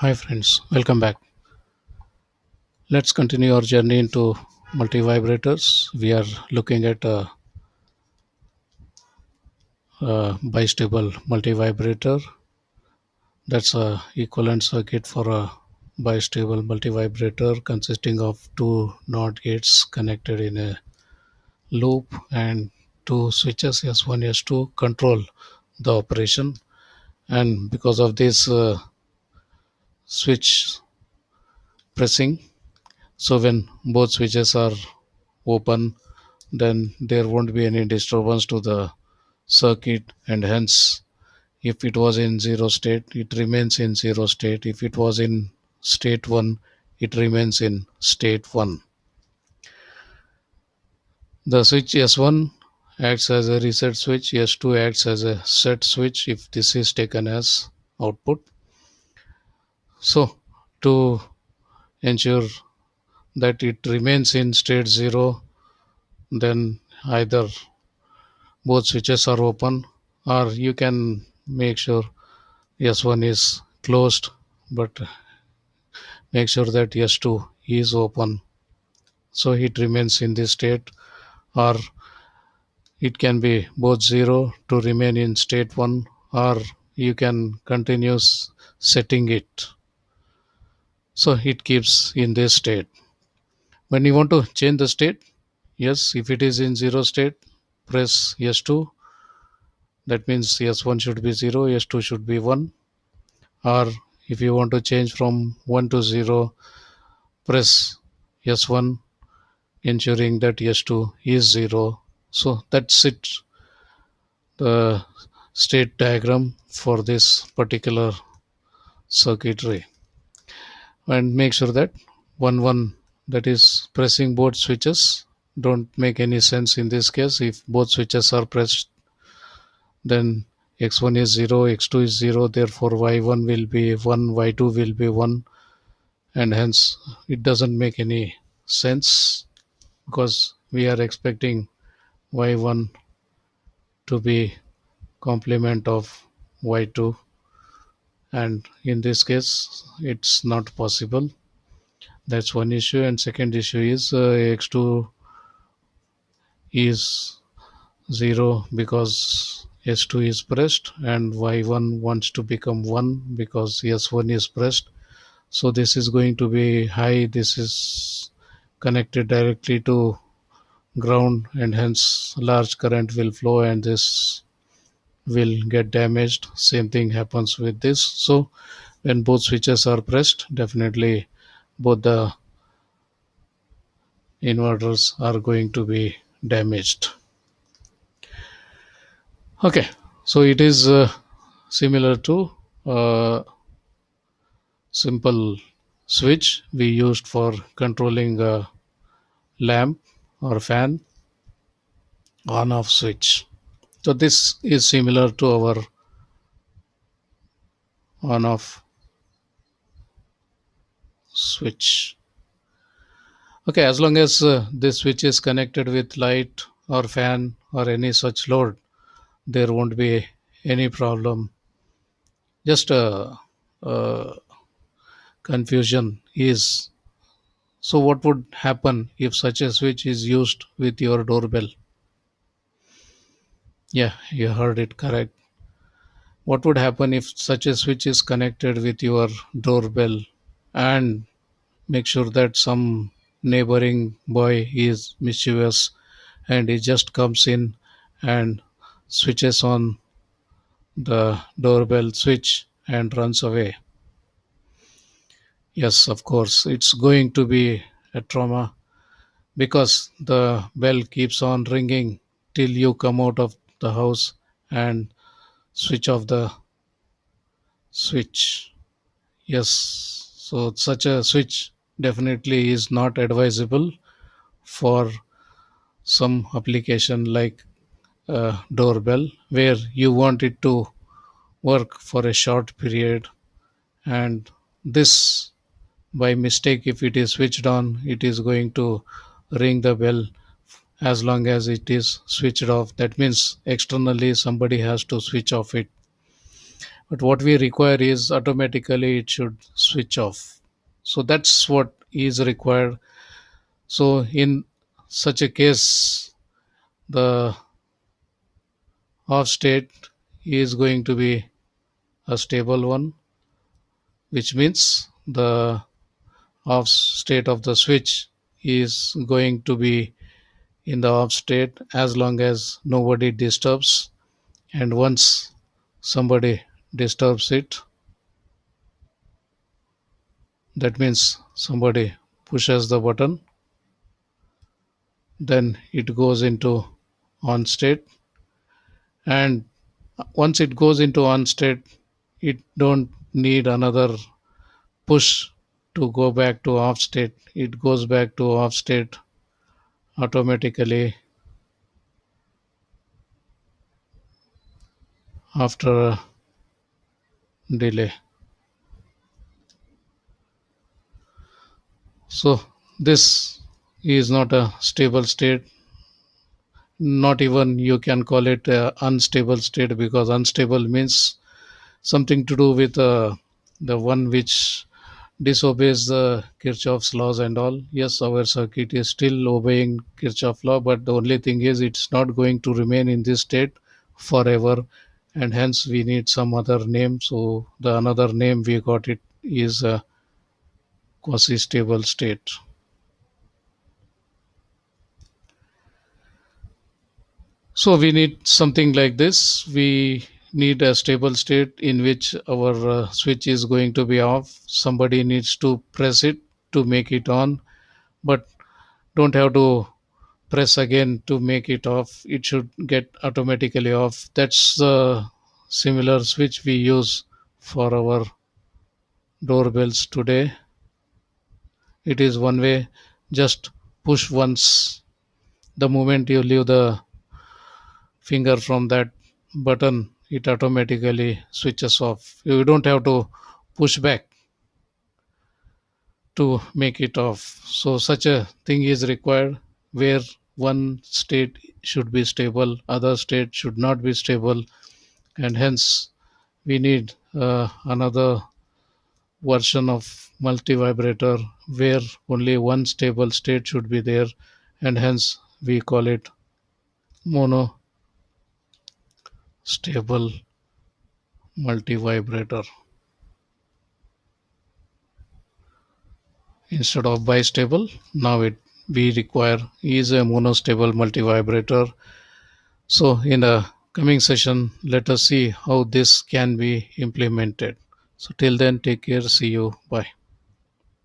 Hi friends, welcome back. Let's continue our journey into multivibrators. We are looking at a bistable multivibrator. That's a equivalent circuit for a bistable multivibrator consisting of two NOT gates connected in a loop and two switches S1 S2 control the operation. And because of this switch pressing, so when both switches are open, then there won't be any disturbance to the circuit, and hence if it was in zero state it remains in zero state. If it was in state 1, it remains in state 1. The switch S1 acts as a reset switch, S2 acts as a set switch if this is taken as output. So to ensure that it remains in state 0, then either both switches are open, or you can make sure S1 is closed, but make sure that S2 is open so it remains in this state, or it can be both 0 to remain in state 1, or you can continue setting it so it keeps in this state. When you want to change the state, yes, if it is in 0 state, press S2. That means S1 should be 0, S2 should be 1. Or if you want to change from 1 to 0, press S1, ensuring that S2 is 0. So that's it, the state diagram for this particular circuitry. And make sure that 1 that is pressing both switches don't make any sense in this case. If both switches are pressed, then x1 is 0, x2 is 0, therefore y1 will be 1, y2 will be 1, and hence it doesn't make any sense because we are expecting y1 to be complement of y2, and in this case it's not possible. That's one issue. And second issue is x2 is 0 because s2 is pressed, and y1 wants to become 1 because s1 is pressed. So this is going to be high, this is connected directly to ground, and hence large current will flow and this will get damaged. Same thing happens with this. So when both switches are pressed, definitely both the inverters are going to be damaged. Okay, so it is similar to a simple switch we used for controlling a lamp or fan on off switch. So this is similar to our on off switch. Okay, as long as this switch is connected with light or fan or any such load, there won't be any problem. Just confusion is, so what would happen if such a switch is used with your doorbell? Yeah, you heard it correct. What would happen if such a switch is connected with your doorbell, and make sure that some neighboring boy is mischievous and he just comes in and switches on the doorbell switch and runs away? Yes, of course, it's going to be a trauma because the bell keeps on ringing till you come out of the house and switch off the switch. Yes, so such a switch definitely is not advisable for some application like a doorbell where you want it to work for a short period, and this by mistake, if it is switched on, it is going to ring the bell as long as it is switched off. That means externally somebody has to switch off it. but what we require is automatically it should switch off. So that's what is required. So in such a case, the off state is going to be a stable one, which means the off state of the switch is going to be in the off state as long as nobody disturbs, and once somebody disturbs it, that means somebody pushes the button, then it goes into on state. And once it goes into on state, it don't need another push to go back to off state. It goes back to off state automatically after a delay. So this is not a stable state. Not even you can call it a unstable state, because unstable means something to do with the one which disobeys the Kirchhoff's laws and all. Yes, our circuit is still obeying Kirchhoff law, but the only thing is it's not going to remain in this state forever, and hence we need some other name. So the another name we got it is a quasi-stable state. So we need something like this. We need a stable state in which our switch is going to be off. Somebody needs to press it to make it on, but don't have to press again to make it off. It should get automatically off. That's the similar switch we use for our doorbells today. It is one way, just push once. The moment you leave the finger from that button, it automatically switches off. You don't have to push back to make it off. So, such a thing is required where one state should be stable, other state should not be stable, and hence we need another version of multi vibrator where only one stable state should be there, and hence we call it mono stable multi vibrator instead of bistable. Now it we require is a monostable multi vibrator. So in the coming session, let us see how this can be implemented. So till then, take care. See you. Bye.